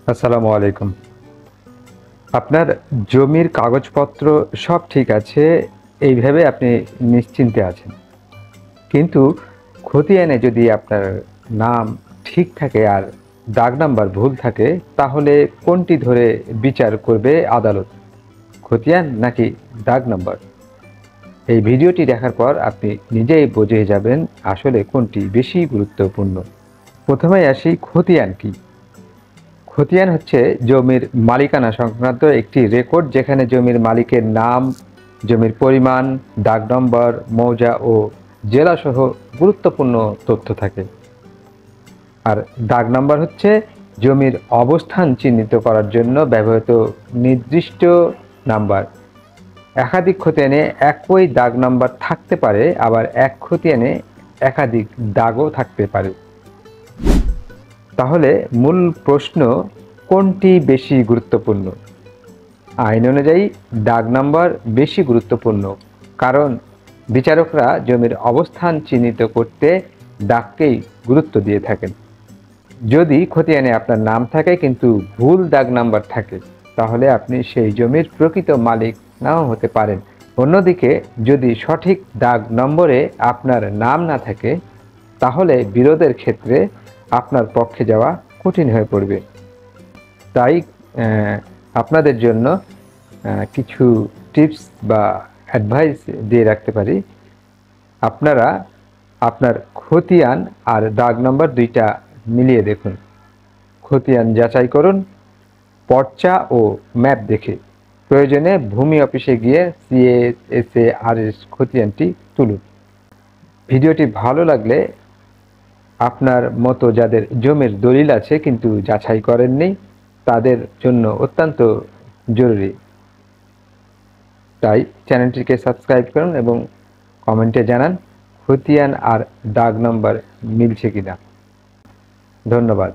আসসালামু আলাইকুম। আপনার জমির কাগজপত্র সব ঠিক আছে, এইভাবে আপনি নিশ্চিন্তে আছেন। কিন্তু খতিয়ানে যদি আপনার নাম ঠিক থাকে আর দাগ নাম্বার ভুল থাকে, তাহলে কোনটি ধরে বিচার করবে আদালত? খতিয়ান নাকি দাগ নাম্বার? এই ভিডিওটি দেখার পর আপনি নিজেই বুঝে যাবেন আসলে কোনটি বেশি গুরুত্বপূর্ণ। প্রথমেই আসি, খতিয়ান কি? খতিয়ান হচ্ছে জমির মালিকানা সংক্রান্ত একটি রেকর্ড, যেখানে জমির মালিকের নাম, জমির পরিমাণ, দাগ নম্বর, মৌজা ও জেলাসহ গুরুত্বপূর্ণ তথ্য থাকে। আর দাগ নাম্বার হচ্ছে জমির অবস্থান চিহ্নিত করার জন্য ব্যবহৃত নির্দিষ্ট নাম্বার। একাধিক খতিয়ানে একই দাগ নাম্বার থাকতে পারে, আবার এক খতিয়ানে একাধিক দাগও থাকতে পারে। তাহলে মূল প্রশ্ন, কোনটি বেশি গুরুত্বপূর্ণ? আইন অনুযায়ী দাগ নাম্বার বেশি গুরুত্বপূর্ণ, কারণ বিচারকরা জমির অবস্থান চিহ্নিত করতে দাগকেই গুরুত্ব দিয়ে থাকেন। যদি খতিয়ানে আপনার নাম থাকে কিন্তু ভুল দাগ নাম্বার থাকে, তাহলে আপনি সেই জমির প্রকৃত মালিক নাও হতে পারেন। অন্যদিকে যদি সঠিক দাগ নম্বরে আপনার নাম না থাকে, তাহলে বিরোধের ক্ষেত্রে আপনার পক্ষে যাওয়া কঠিন হয়ে পড়বে। তাই আপনাদের জন্য কিছু টিপস বা অ্যাডভাইস দিয়ে রাখতে পারি। আপনারা আপনার খতিয়ান আর দাগ নম্বর দুইটা মিলিয়ে দেখুন। খতিয়ান যাচাই করুন পর্চা ও ম্যাপ দেখে। প্রয়োজনে ভূমি অফিসে গিয়ে CSSARS খতিয়ানটি তুলুন। ভিডিওটি ভালো লাগলে আপনার মতো যাদের জমির দলিল আছে কিন্তু যাচাই করেননি, তাদের জন্য অত্যন্ত জরুরি। তাই চ্যানেলটিকে সাবস্ক্রাইব করুন এবং কমেন্টে জানান খতিয়ান আর দাগ নম্বর মিলছে কিনা। ধন্যবাদ।